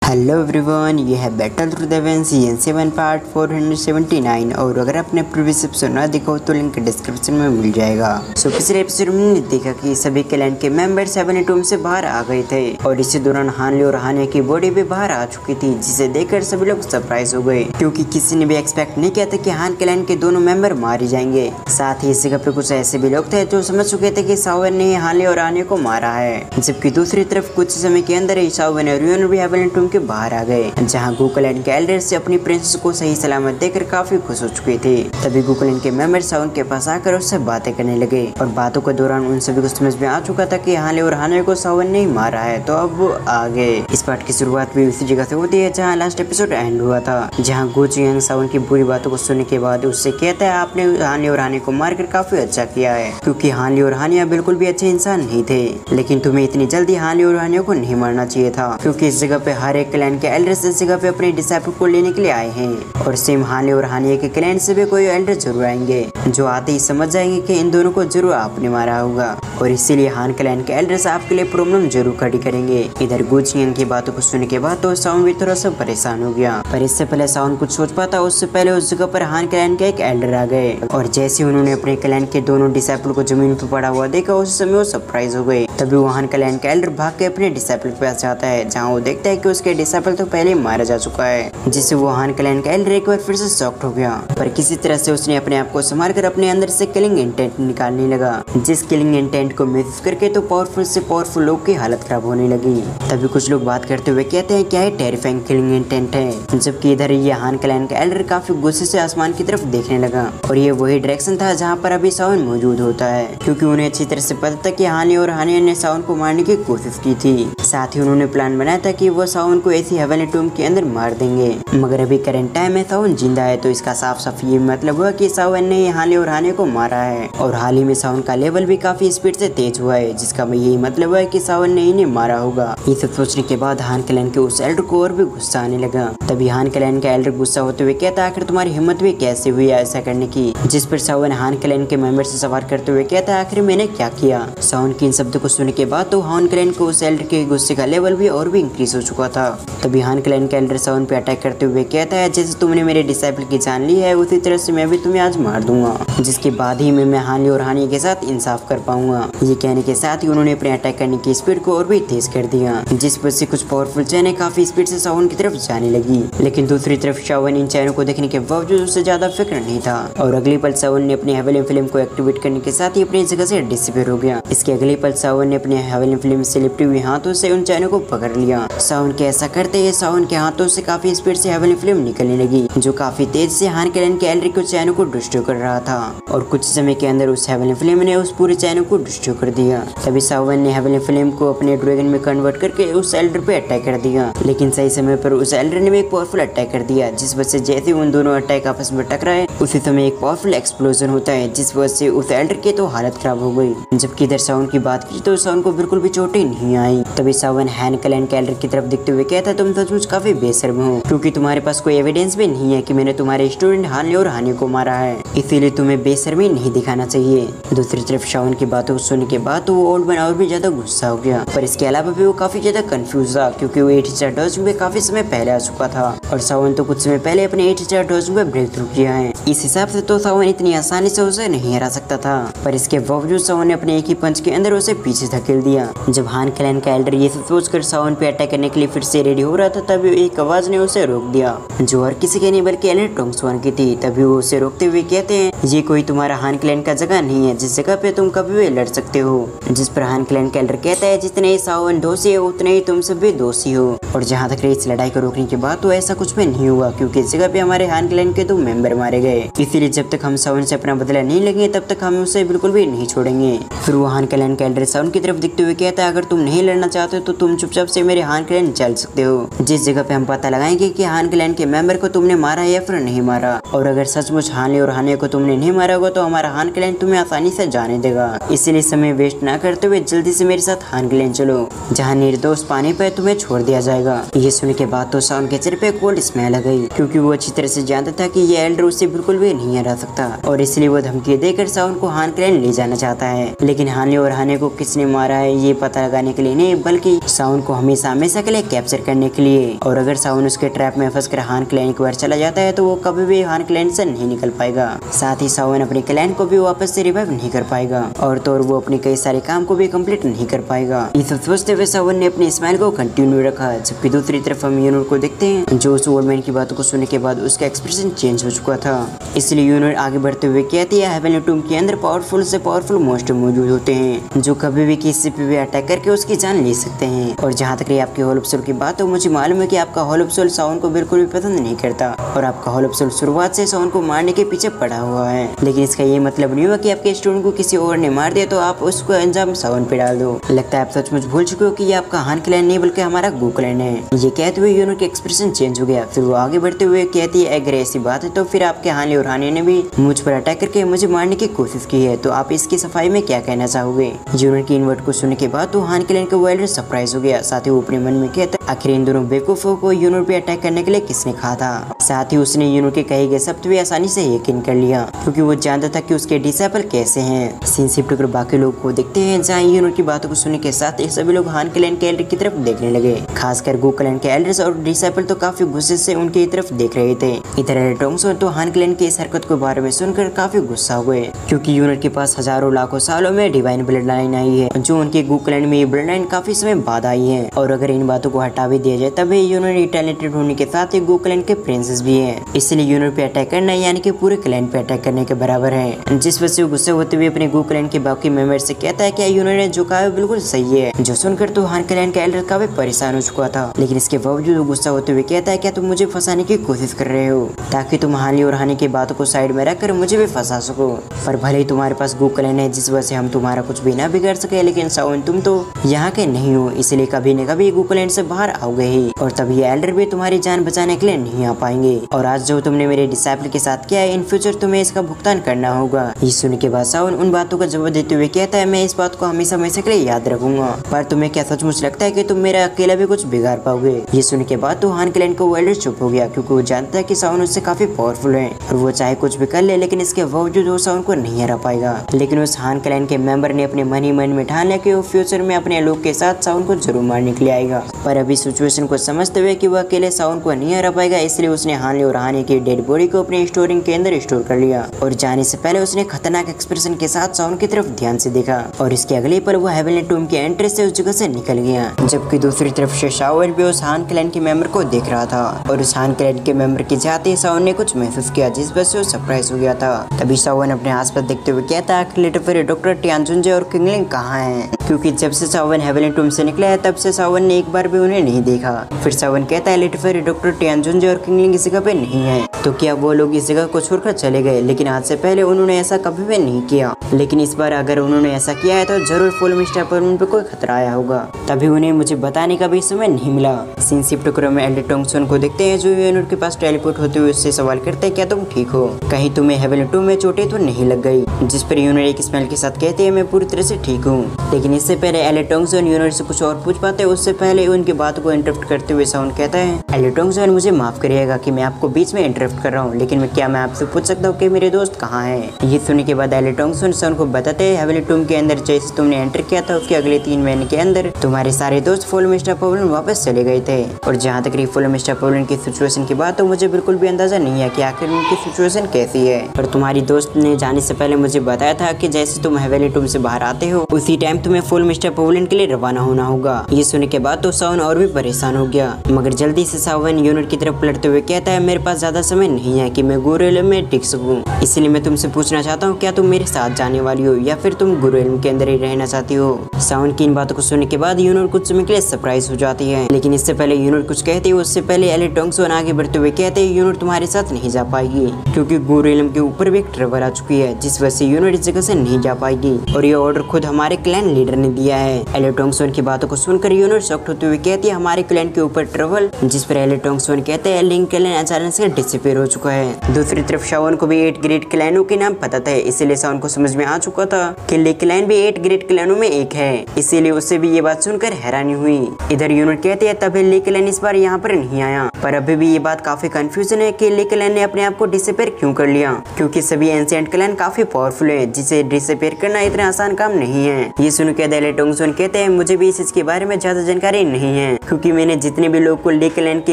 Hello everyone, ये है battle through the events season 7 part 479। और अगर आपने प्रीवियस एपिसोड ना देखा हो तो लिंक डिस्क्रिप्शन में मिल जाएगा। सो पिछले एपिसोड में हमने देखा कि सभी क्लैन के मेंबर्स अपने टूम से बाहर आ गए थे और इसी दौरान हानले और हानिया की बॉडी भी बाहर आ चुकी थी, जिसे देखकर सभी लोग सरप्राइज हो गए क्योंकि किसी ने भी एक्सपेक्ट नहीं किया था कि हान क्लैन के दोनों मेंबर मारे जाएंगे। साथ ही इस जगह पे कुछ ऐसे भी लोग थे जो समझ चुके थे कि सावन ने हानले और हानिया को मारा है, जबकि दूसरी तरफ कुछ समय के अंदर ही सावन और रियोन भी हेवनली टूम के बाहर आ गए, जहां गुकलैंड के एल्डर से अपनी प्रिंसेस को सही सलामत देकर काफी खुश हो चुके थे। तभी गुकलैंड के मेंबर सावन के पास आकर उससे बातें करने लगे और बातों के दौरान उन सभी को समझ में आ चुका था कि हानले और हानिया को सावन ने ही मारा है, तो अब वो आ गए। इस पार्ट की शुरुआत भी उसी जगह से होती है जहाँ लास्ट एपिसोड एंड हुआ था, जहाँ गु चियांग सावन की बुरी बातों को सुनने के बाद उससे कहता है आपने हानले और हानिया को मारकर काफी अच्छा किया है, क्योंकि हानले और हानिया बिल्कुल भी अच्छे इंसान नहीं थे, लेकिन तुम्हें इतनी जल्दी हानले और हानिया को नहीं मारना चाहिए था, क्योंकि इस जगह पे हर एक क्लैन के एल्डर्स इस जगह पे अपने डिसाइपल को लेने के लिए आए हैं और सेम हानले और हानिया के क्लैन से भी कोई एल्डर जरूर आएंगे जो आते ही समझ जाएंगे कि इन दोनों को जरूर आपने मारा होगा, और इसीलिए हान क्लैन के एल्डर्स आपके लिए प्रॉब्लम जरूर खड़ी करेंगे। इधर गु चियांग की बातों को सुनने के बाद तो सावन भी थोड़ा सा परेशान हो गया, पर इससे पहले सावन कुछ सोच पाता उससे पहले उस जगह पर हान क्लैन के एक एल्डर आ गए और जैसे उन्होंने अपने क्लैन के दोनों डिसाइपल को जमीन पर पड़ा हुआ देखा उस समय वो सरप्राइज हो गए। तभी वो हान क्लैन का एल्डर भाग के अपने डिसाइपल के पास जाता है, जहाँ वो देखता है कि उसके डिसाइपल तो पहले मारा जा चुका है, जिससे वो हान क्लैन का एल्डर एक बार फिर से शॉक्ड हो गया, पर किसी तरह से उसने अपने आप को संभाल कर अपने अंदर से किलिंग इंटेंट निकालने लगा, जिस किलिंग इंटेंट को मिस करके तो पावरफुल से पावरफुल लोग की हालत खराब होने लगी। तभी कुछ लोग बात करते हुए कहते हैं क्या है टेरिफाइंग किलिंग इंटेंट है, जबकि इधर ये हान क्लैन का एल्डर काफी गुस्से से आसमान की तरफ देखने लगा और ये वही डायरेक्शन था जहाँ पर अभी सावन मौजूद होता है, क्योंकि उन्हें अच्छी तरह से पता था कि हानि और हानिया ने सावन को मारने की कोशिश की थी। साथ ही उन्होंने प्लान बनाया था कि वो सावन को ऐसी हेवनली टूम के अंदर मार देंगे, मगर अभी करंट टाइम में सावन जिंदा है, तो इसका साफ साफ ये मतलब हुआ कि सावन ने हानि और हानिया को मारा है। और हाल ही में सावन का लेवल भी काफी स्पीड से तेज हुआ है, जिसका यही मतलब है कि सावन ने इन्हें मारा होगा। ये सब सोचने के बाद हान क्लैन के उस एल्डर को और भी गुस्सा आने लगा। तभी हान क्लैन का एल्डर गुस्सा होते हुए कहता आखिर तुम्हारी हिम्मत भी कैसे हुई ऐसा करने की, जिस पर सावन हान क्लैन के मेंबर से सवाल करते हुए कहता आखिर मैंने क्या किया। सावन के इन शब्दों को सुनने के बाद तो हान क्लैन को उस एल्डर के गुस्से का लेवल भी और भी इंक्रीज हो चुका था। तभी हान क्लैन का एल्डर सावन पे अटैक करते हुए कहता है जैसे तुमने मेरे डिसाइपल की जान ली है उसी तरह से मैं भी तुम्हें आज मार दूंगा, जिसके बाद ही मैं हानि और हानिया के साथ इंसाफ कर पाऊंगा। ये कहने के साथ ही उन्होंने अपने अटैक करने की स्पीड को और भी तेज कर दिया, जिस पर से कुछ पावरफुल चैनें काफी स्पीड से सावन की तरफ जाने लगी, लेकिन दूसरी तरफ सावन इन चैनों को देखने के बावजूद उससे ज्यादा फिक्र नहीं था और अगली पल सावन ने अपने हेवनली फ्लेम को एक्टिवेट करने के साथ ही अपनी जगह से डिसअपीयर हो गया। इसके अगले पल सावन ने अपने हेवनली फ्लेम से लिपटी हुई हाथों से उन चैनों को पकड़ लिया। सावन के ऐसा करते ही सावन के हाथों से काफी स्पीड से हेवनली फ्लेम निकलने लगी, जो काफी तेज से हान क्लैन के एल्डर को चैनों को डिस्ट्रॉय कर रहा था और कुछ समय के अंदर उस हेवनली फ्लेम ने उस पूरे चैनल को डिस्ट्रॉय कर दिया। तभी सावन ने हेवनली फ्लेम को अपने ड्रैगन में कन्वर्ट करके उस एल्डर पे अटैक कर दिया, लेकिन सही समय पर उस एल्डर ने भी एक पावरफुल अटैक कर दिया, जिस वजह से जैसे उन दोनों अटैक आपस में टकराए उसी समय एक पावरफुल एक्सप्लोजन होता है, जिस वजह से उस एल्डर की तो हालत खराब हो गई। जबकि इधर सावन की बात की तो सावन को बिल्कुल भी चोटें नहीं आई। तभी सावन हान क्लैन के एल्डर की तरफ देखते हुए कहता तुम सचमुच काफी बेशर्म हो, क्योंकि तुम्हारे पास कोई एविडेंस भी नहीं है कि मैंने तुम्हारे स्टूडेंट हानले और हानिया को मारा है, इसीलिए तुम्हें बेशर्मी नहीं दिखाना चाहिए। दूसरी तरफ सावन की बातों को सुनने के बाद तो वो ओल्ड मैन और भी ज्यादा गुस्सा हो गया, पर इसके अलावा भी वो काफी ज्यादा कंफ्यूज था, क्योंकि वो 8000 डोज में काफी समय पहले आ चुका था और सावन तो कुछ समय पहले अपने 8000 डोज में ब्रेक थ्रू किया है। इस हिसाब से तो सावन इतनी आसानी से उसे नहीं हरा सकता था, पर इसके बावजूद सावन ने अपने एक ही पंच के अंदर उसे पीछे धकेल दिया। जब हान क्लैन का एल्डर ये सोचकर सावन पे अटैक करने के लिए फिर से रेडी हो रहा था, तभी एक आवाज ने उसे रोक दिया, जो और किसी के नहीं बल्कि एल्डर टोंगसवान की थी। तभी वो उसे रोकते हुए कहते हैं ये कोई तुम्हारा हान क्लैन का जगह नहीं है जिस जगह पे तुम कभी भी लड़ सकते हो। जिस पर हान क्लैन का एल्डर कहता है जितने ही सावन दोषी है उतने ही तुम सब भी दोषी हो, और जहाँ तक इस लड़ाई को रोकने के बाद तो ऐसा कुछ भी नहीं हुआ, क्योंकि इस जगह पे हमारे हान क्लैन के 2 मेंबर मारे गए, इसीलिए जब तक हम सावन से अपना बदला नहीं लेंगे तब तक हम उसे बिल्कुल भी नहीं छोड़ेंगे। फिर वो हान क्लैन का एल्डर सावन की तरफ दिखते हुए कहता है अगर तुम नहीं लड़ना चाहते तो तुम चुपचाप से मेरे हान क्लैन चल सकते हो, जिस जगह पे हम पता लगाएंगे कि हान क्लैन के मेंबर को तुमने मारा या फिर नहीं मारा, और अगर सचमुच हानले और हानिया को तुमने नहीं मारा होगा तो हमारा हान क्लैन तुम्हें आसानी से जाने देगा। इसीलिए समय वेस्ट ना करते हुए जल्दी से मेरे साथ हान क्लैन चलो, जहाँ निर्दोष पानी पे तुम्हें छोड़ दिया जाएगा। ये सुनने के बाद तो सावन के चेहरे पे कोल्ड स्मेल आ गई, क्योंकि वो अच्छी तरह से जानता था कि ये एल्डर उसे बिल्कुल भी नहीं हरा सकता, और इसलिए वो धमकी देकर सावन को हान क्लैन ले जाना चाहता है। लेकिन हानले और हानिया को किसने मारा है ये पता लगाने के लिए नहीं, बल्कि सावन को हमेशा हमेशा के लिए कैप्चर कैप्चर करने के लिए। और अगर सावन उसके ट्रैप में फंसकर हान क्लैन के बाहर चला जाता है तो वो कभी भी हान क्लैन से नहीं निकल पाएगा। साथ ही सावन अपने क्लैन को भी वापस से रिवाइव नहीं कर पाएगा और तो वो अपने कई सारे काम को भी कंप्लीट नहीं कर पाएगा। ये सब सोचते हुए सावन ने अपनी स्माइल को कंटिन्यू रखा। जबकि दूसरी तरफ हम यूनोर को देखते हैं जो उस ओल्ड मैन की बातों को सुनने के बाद उसका एक्सप्रेशन चेंज हो चुका था। इसलिए यूनोर आगे बढ़ते हुए कहती है हेवनली टूम के अंदर पावरफुल से पावरफुल मॉन्स्टर मौजूद होते हैं जो कभी भी किसी पे भी अटैक करके उसकी जान ले सकते हैं। और जहाँ तक आपकी होल ऑफ सोल की बात हो, मुझे मालूम है कि आपका होल ऑफ सोल सावन को बिल्कुल भी पसंद नहीं करता और आपका होल ऑफ सोल शुरुआत से सावन को मारने के पीछे पड़ा हुआ है। लेकिन इसका ये मतलब नहीं हुआ कि आपके स्टूडेंट को किसी और ने मार दिया तो आप उसको अंजाम सावन पे डाल दो। लगता है आप सचमुच भूल चुके हो कि ये आपका हान क्लैन नहीं बल्कि हमारा गो क्लैन है। ये कहते हुए यूनोर का एक्सप्रेशन चेंज हो गया। फिर वो आगे बढ़ते हुए कहती है अगर ऐसी बात है तो फिर आपके हानि और हानि ने भी मुझ पर अटैक करके मुझे मारने की कोशिश की है, तो आप इसकी सफाई में क्या कहना चाहोगे। यूनोर की इन वर्ड को सुनने के बाद तो हान क्लैन का वाइल्डर सरप्राइज हो गया। साथ ही वो अपने मन में कहता आखिर इन दोनों बेवकूफों को यूनोर पे अटैक करने के लिए किसने कहा था। साथ ही उसने यूनोर के कहे गए शब्द भी आसानी से यकीन कर लिया क्योंकि वो जानता था कि उसके डिसाइपल कैसे हैं। सीन शिफ्ट कर बाकी लोग को देखते हैं जहाँ यूनोर की बातों को सुनने के साथ सभी लोग हान क्लैन के एल्डर की तरफ देखने लगे। खासकर गो क्लैन के एल्डर्स और डिसाइपल तो काफी गुस्से से उनकी तरफ देख रहे थे। इधर एलेटोंगसोन तो हान क्लैन की इस हरकत के बारे में सुनकर काफी गुस्सा हो गए क्योंकि यूनोर के पास हजारों लाखों सालों में डिवाइन ब्लड लाइन आई है जो उनके गो क्लैन में ये ब्लड लाइन काफी समय बाद आई है। और अगर इन बातों को हटा भी दिया जाए तभी यूनोर टैलेंटेड होने के साथ ही गो क्लैन के प्रिंसेस भी है, इसलिए यूनोर पे अटैक करना यानी कि पूरे क्लैन पे अटैक करने के बराबर है। जिस वजह से वो गुस्से होते हुए अपने गो क्लैन के बाकी मेंबर से कहता है कि यूनोर ने जो कहा है बिल्कुल सही है। जो सुनकर तो हान क्लैन का एल्डर काफी परेशान हो चुका था, लेकिन इसके बावजूद वो गुस्सा होते हुए कहता है क्या तुम मुझे फंसाने की कोशिश कर रहे हो ताकि तुम हानि और हानि की बातों को साइड में रखकर मुझे भी फंसा सको। पर भले ही तुम्हारे पास गो क्लैन है जिस वजह से हम तुम्हारा कुछ भी ना बिगाड़ सके, लेकिन सावन तुम तो यहाँ के नहीं हो, इसलिए कभी न कभी गो क्लैन से बाहर आओगे ही और तभी एल्डर भी तुम्हारी जान बचाने के लिए नहीं आ पाएंगे। और आज जो तुमने मेरे डिसाइपल के साथ किया है इन फ्यूचर तुम्हें इसका भुगतान करना होगा। ये सुनने के बाद सावन उन बातों का जवाब देते हुए कहता है मैं इस बात को हमेशा हमेशा के लिए याद रखूंगा। पर तुम्हें क्या सचमुच लगता है कि तुम मेरा अकेला भी कुछ बिगाड़ पाओगे। ये सुनने के बाद तो हान क्लैन को एल्डर चुप हो गया क्योंकि वो जानता है कि सावन उससे काफी पावरफुल है और वो चाहे कुछ भी कर ले लेकिन इसके बावजूद वो सावन को नहीं हरा पाएगा। लेकिन उस हान क्लैन के मेंबर ने अपने मन ही मन में ठान लिया कि वो फ्यूचर में अपने लोग के साथ सावन को जरूर मारने के लिए आएगा। पर अभी सिचुएशन को समझते हुए कि वो अकेले सावन को नहीं हरा पाएगा, इसलिए उसने हानि और हानि की डेड बॉडी को अपने स्टोरिंग के अंदर स्टोर कर लिया और जाने से पहले उसने खतरनाक एक्सप्रेशन के साथ सावन की तरफ ध्यान से देखा और इसके अगले पल वो हेवनली टूम के एंट्री से उस जगह से निकल गया। जबकि दूसरी तरफ से सावन भी उस हान क्लैन के मेंबर को देख रहा था और उस हान क्लैन के मेंबर के जाते ही सावन ने कुछ महसूस किया जिस वजह से वो सरप्राइज हो गया था। तभी सावन अपने आसपास देखते हुए कहता है फिर डॉक्टर टियानजुनजे और किंगलिंग कहाँ हैं, क्योंकि जब से सावन हेवनली टूम से निकला है तब से सावन ने एक बार भी उन्हें नहीं देखा। फिर सावन कहता है फिर डॉक्टर टियानजुनजे और किंगलिंग इस जगह पे नहीं है, तो क्या वो लोग इस जगह को छोड़कर चले गए। लेकिन आज से पहले उन्होंने ऐसा कभी भी नहीं किया, लेकिन इस बार अगर उन्होंने ऐसा किया है तो जरूर फुल मिस्टर पर उन पे कोई खतरा आया होगा, तभी उन्हें मुझे बताने का भी समय नहीं मिला। सीन शिफ्ट करो में एलेटोंगसोन को देखते हैं जो यूनोर के पास टेलीपोर्ट होते हुए उससे सवाल करते हैं क्या तुम ठीक हो, कहीं तुम्हें हेवनली टूम में चोटें तो नहीं लग गई। जिस पर यूनोर एक स्माइल के साथ कहते हैं मैं पूरी तरह से ठीक हूँ। लेकिन इससे पहले एलेटोंगसोन यूनोर से कुछ और पूछ पाते उससे पहले उनकी बात को इंटरप्ट करते हुए साउंड कहता है एलेटोंगसोन मुझे माफ करिएगा कि मैं आपको बीच में इंटरप्ट कर रहा हूँ, लेकिन क्या मैं आपसे पूछ सकता हूँ कि मेरे दोस्त कहाँ हैं। ये सुनने के बाद एलेटोंगसोन साउंड को बताते हैं हेवनली टूम के अंदर जैसे तुमने एंटर किया था उसके अगले 3 महीने के अंदर तुम्हारे सारे दोस्त फुल मिस्टर पवलन वापस चले गए थे। और जहाँ तक रही फुल मिस्टर पवलन की सिचुएशन की बात तो मुझे बिल्कुल भी अंदाजा नहीं है कि आखिर उनकी सिचुएशन कैसी है। और तुम्हारी दोस्त ने जाने से पहले मुझे बताया था कि जैसे तुम हेवनली टूम से बाहर आते हो उसी टाइम तुम्हें फुल मिस्टर पवलन के लिए रवाना होना होगा। ये सुनने के बाद तो सावन और भी परेशान हो गया, मगर जल्दी से सावन यूनिट की तरफ पलटते हुए कहता है मेरे पास ज्यादा समय नहीं है कि मैं गुरुएल्म में टिक सकूं, इसलिए मैं तुमसे पूछना चाहता हूँ क्या तुम मेरे साथ जाने वाली हो या फिर तुम गुरुएल्म के अंदर ही रहना चाहती हो। सावन की इन बातों को सुनने के बाद यूनिट कुछ समय के लिए सरप्राइज हो जाती है, लेकिन इससे पहले यूनिट कुछ कहती है उससे पहले एलेटोंगसोन आगे बढ़ते हुए कहते हैं यूनिट तुम्हारे साथ नहीं जा पाएगी क्योंकि गुरुएल्म के ऊपर भी एक ट्रबल आ चुकी है जिस वजह से यूनिट इस जगह से नहीं जा पाएगी और ये ऑर्डर खुद हमारे क्लैन लीडर ने दिया है। एलेटोंगसोन की बातों को सुनकर यूनिट शॉक्ड होते हुए कहती है हमारे क्लैन के ऊपर ट्रबल, जिस पर एलेटोंगसोन कहते हैं लिंक क्लैन अचानक से डिसअपीयर हो चुका है। दूसरी तरफ सावन को भी 8 ग्रेट क्लैनों के नाम पता था, इसीलिए सावन को समझ में आ चुका था कि ली क्लैन भी 8 ग्रेट क्लैनों में एक है, इसीलिए उससे भी ये बात सुनकर हैरानी हुई। इधर यूनिट कहते हैं तभी ली क्लैन इस बार यहाँ पर नहीं आया, पर अभी भी ये बात काफी कंफ्यूजन है कि ली क्लैन ने अपने आप को डिसअपीयर क्यों कर लिया, क्योंकि सभी एंशिएंट क्लैन काफी पावरफुल है जिसे डिसअपीयर करना इतना आसान काम नहीं है। ये सुनकर एलेटोंगसोन कहते हैं मुझे भी इस चीज के बारे में ज्यादा जानकारी नहीं है, क्योंकि मैंने जितने भी लोग को लेक लैंड की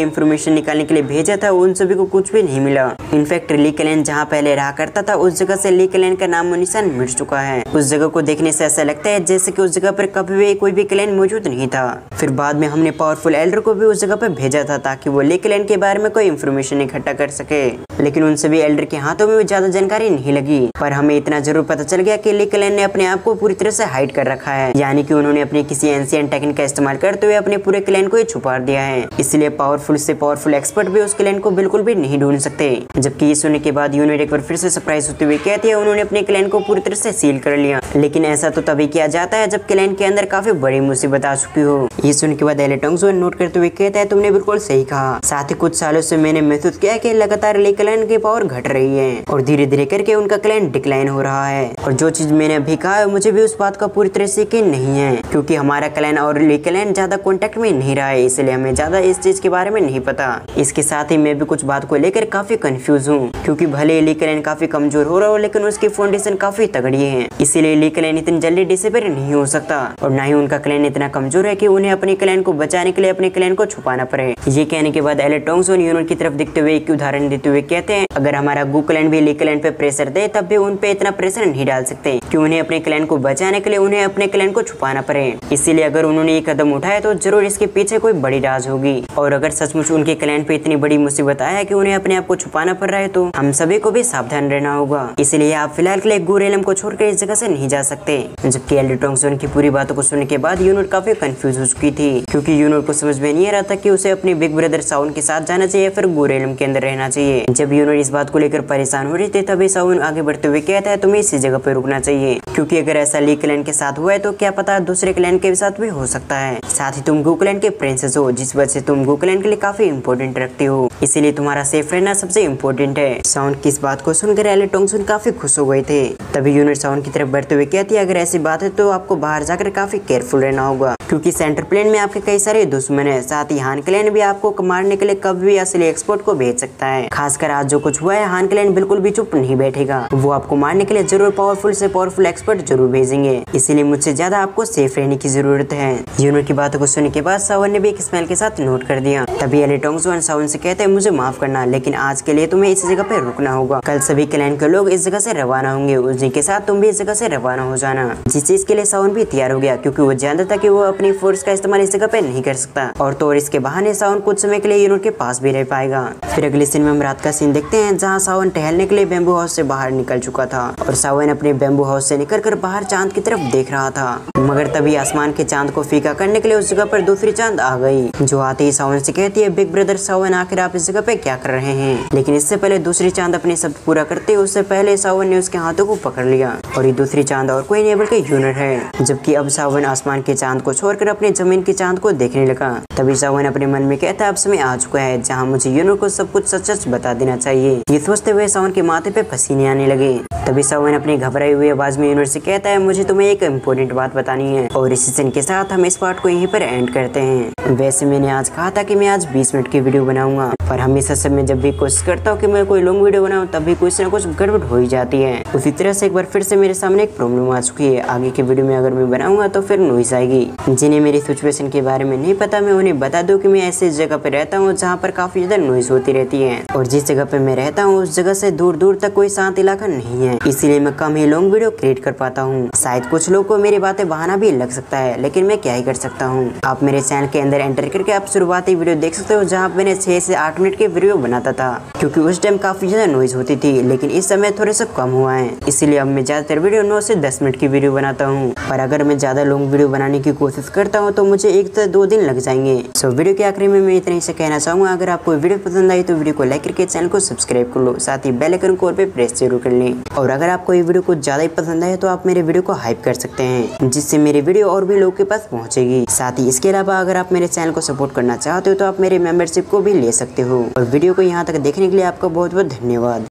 इंफॉर्मेशन निकालने के लिए भेजा था उन सभी को कुछ भी नहीं मिला। इनफैक्ट लेक लैंड जहाँ पहले रहा करता था उस जगह से लेक लैंड का नामो निशान मिट चुका है। उस जगह को देखने से ऐसा लगता है जैसे कि उस जगह पर कभी भी कोई भी क्लैन मौजूद नहीं था। फिर बाद में हमने पावरफुल एल्डर को भी उस जगह पर भेजा था ताकि वो लेक लैंड के बारे में कोई इंफॉर्मेशन इकट्ठा कर सके, लेकिन उन सभी एल्डर के हाथों में भी ज्यादा जानकारी नहीं लगी। पर हमें इतना जरूर पता चल गया कि लेक लैंड ने अपने आप को पूरी तरह से हाइड कर रखा है, यानी कि उन्होंने अपनी किसी एंशिएंट टेक्निक का इस्तेमाल करते हुए अपने पूरे क्लैन को ही छुपा दिया है। इसलिए पावरफुल से पावरफुल एक्सपर्ट भी उस क्लैन को बिल्कुल भी नहीं ढूंढ सकते। जबकि ये सुनने के बाद यूनिट एक बार फिर से सरप्राइज होते हुए कहती है उन्होंने अपने क्लैन को पूरी तरह से सील कर लिया, लेकिन ऐसा तो तभी किया जाता है जब क्लैन के अंदर काफी बड़ी मुसीबत आ चुकी हो। ये सुनने के बाद एलेटोंगसो नोट करते हुए कहता है तुमने बिल्कुल सही कहा। साथ ही कुछ सालों से मैंने महसूस किया कि लगातार लेक लैंड की पावर घट रही है और धीरे धीरे करके उनका क्लैन डिक्लाइन हो रहा है। और जो चीज मैंने अभी कहा मुझे भी उस बात का पूरी तरह से यकीन नहीं है, क्योंकि हमारा क्लैन और लेक लैंड ज्यादा कॉन्टेक्ट में नहीं रहा है, इसलिए हमें ज्यादा इस चीज के बारे में नहीं पता। इसके साथ ही मैं भी कुछ बात को लेकर काफी कंफ्यूज हूँ, क्योंकि भले लेक लैंड काफी कमजोर हो रहा हो लेकिन उसकी फाउंडेशन काफी तगड़ी है, इसीलिए लेक लैंड इतनी जल्दी डिसअपीयर नहीं हो सकता। और ना ही उनका क्लैन इतना कमजोर है कि उन्हें अपने क्लैन को बचाने के लिए अपने क्लैन को छुपाना पड़े। ये कहने के बाद एलेटोंगसो यूनिट की तरफ देखते हुए एक उदाहरण देते हुए कहते हैं अगर हमारा गू क्लैन भी लेक लैंड पे प्रेशर दे तब भी उन पे इतना प्रेशर नहीं डाल सकते कि उन्हें अपने क्लैन को बचाने के लिए उन्हें अपने क्लैन को छुपाना पड़े। इसीलिए अगर उन्होंने ये कदम उठाया तो जरूर इसके पीछे कोई बड़ी राज होगी। और अगर सचमुच उनके क्लैन पे इतनी बड़ी मुसीबत आया कि उन्हें अपने आप को छुपाना पड़ रहा है तो हम सभी को भी सावधान रहना होगा। इसलिए आप फिलहाल के लिए गू रेलम को छोड़कर इस जगह से नहीं जा सकते। जबकि एलेटोंगसो की पूरी बातों को सुनने के बाद यूनिट काफी कंफ्यूज हो चुकी थी, क्योंकि यूनिट को समझ में नहीं आ रहा था कि उसे अपने बिग ब्रदर साउन के साथ जाना चाहिए फिर गू रेलम के अंदर रहना चाहिए। जब यूनिट इस बात को लेकर परेशान हो रही थी तभी साउन आगे बढ़ते हुए कहता है तुम्हें इसी जगह पे रुकना चाहिए, क्योंकि अगर ऐसा लेक क्लैन के साथ हुआ है तो क्या पता दूसरे क्लैन के साथ भी हो सकता है। साथ ही तुम गू क्लैन के प्रिंसेस हो, जिस वजह से तुम गू क्लैन के लिए काफी इंपॉर्टेंट रखते हो, इसीलिए तुम्हारा सेफ रहना सबसे इम्पोर्टेंट है। साउन की इस बात को सुनकर एलेटोंगसो काफी खुश हो गए थे। तभी यूनिट साउन की तरफ बढ़ते हुए कहती है अगर ऐसी बात है तो आपको बाहर जाकर काफी केयरफुल रहना होगा, क्योंकि सेंटर प्लेन में आपके कई सारे दुश्मन है। साथ ही हान क्लैन भी आपको मारने के लिए कभी भी असली एक्सपर्ट को भेज सकता है। खासकर आज जो कुछ हुआ है हान क्लैन बिल्कुल भी चुप नहीं बैठेगा, वो आपको मारने के लिए जरूर पावरफुल से पावरफुल एक्सपर्ट जरूर भेजेंगे, इसीलिए मुझसे ज्यादा आपको सेफ रहने की जरूरत है। यूनिट की बातों को सुनने के बाद सावन ने भी एक स्माइल के साथ नोट कर दिया। तभी एलेटोंगसो सावन से कहते हैं मुझे माफ करना, लेकिन आज के लिए तुम्हें इस जगह पे रुकना होगा। कल सभी क्लैन के लोग इस जगह से रवाना होंगे, उस दिन के साथ तुम भी इस जगह से रवाना हो जाना। जिस चीज के लिए सावन भी तैयार हो गया, क्योंकि वो जानता था कि वो अपनी फोर्स का इस्तेमाल इस जगह पे नहीं कर सकता, और तो और इसके बहाने सावन कुछ समय के लिए यूनिट के पास भी रह पाएगा। फिर अगले सीन में हम रात का सीन देखते हैं जहाँ सावन टहलने के लिए बैम्बू हाउस से बाहर निकल चुका था और सावन अपने बैम्बू हाउस से निकलकर बाहर चांद की तरफ देख रहा था। मगर तभी आसमान के चांद को फीका करने के लिए उस जगह पर दूसरी चांद आ गई, जो आते ही सावन से कहती है बिग ब्रदर सावन आखिर आप इस जगह पे क्या कर रहे हैं। लेकिन इससे पहले दूसरी चांद अपने शब्द पूरा करते उससे पहले सावन ने उसके हाथों को पकड़ लिया, और ये दूसरी चांद और कोई नहीं बल्कि यूनिट है। जबकि अब सावन आसमान के चांद को छोड़कर अपने जमीन की चांद को देखने लगा। तभी सावन अपने मन में कहता है अब समय आ चुका है जहाँ मुझे यूनिट को सब कुछ सच सच बता देना चाहिए। ये सोचते हुए सावन के माथे पे पसीने आने लगे। तभी सावन अपनी घबराई हुई आवाज में यूनिट से कहता है मुझे तुम्हें एक इम्पोर्टेंट बात बतानी है। और इसी सीन के साथ हम इस पार्ट को यहीं पर एंड करते हैं। वैसे मैंने आज कहा था कि मैं आज 20 मिनट की वीडियो बनाऊंगा, पर हमेशा से मैं जब भी कोशिश करता हूँ कि मैं कोई लॉन्ग वीडियो बनाऊँ तब भी कुछ ना कुछ गड़बड़ हो ही जाती है। उसी तरह से एक बार फिर से मेरे सामने एक प्रॉब्लम आ चुकी है। आगे की वीडियो में अगर मैं बनाऊंगा तो फिर नॉइस आएगी। जिन्हें मेरी सिचुएशन के बारे में नहीं पता मैं उन्हें बता दूं कि मैं ऐसी जगह पे रहता हूँ जहाँ पर काफी ज्यादा नॉइस होती रहती है, और जिस जगह पे मैं रहता हूँ उस जगह से दूर दूर तक कोई शांत इलाका नहीं है, इसीलिए मैं कम ही लॉन्ग वीडियो क्रिएट कर पाता हूँ। शायद कुछ लोग को मेरी बातें बहाना भी लग सकता है, लेकिन मैं क्या ही कर सकता हूँ। आप मेरे चैनल के अंदर एंटर करके आप शुरुआती वीडियो देख सकते हो जहाँ मैंने 6 से 8 मिनट के वीडियो बनाता था, क्योंकि उस टाइम काफी ज्यादा नॉइस होती थी, लेकिन इस समय थोड़े से कम हुआ है। इसीलिए अब मैं ज्यादातर वीडियो 9 से 10 मिनट की वीडियो बनाता हूँ, और अगर मैं ज्यादा लॉन्ग वीडियो बनाने की कोशिश करता हूँ तो मुझे 1 से 2 दिन लग जाएंगे। सो वीडियो के आखिर में मैं इतना ही से कहना चाहूंगा, अगर आपको वीडियो पसंद आई तो वीडियो को लाइक करके चैनल को सब्सक्राइब कर लो, साथ ही बेल आइकन को पे प्रेस जरूर कर लें। और अगर आपको ये वीडियो कुछ ज्यादा ही पसंद आए तो आप मेरे वीडियो को हाइप कर सकते हैं, जिससे मेरी वीडियो और भी लोगों के पास पहुंचेगी। साथ ही इसके अलावा अगर आप मेरे चैनल को सपोर्ट करना चाहते हो तो आप मेरे मेंबरशिप को भी ले सकते हो। और वीडियो को यहाँ तक देखने के लिए आपका बहुत बहुत धन्यवाद।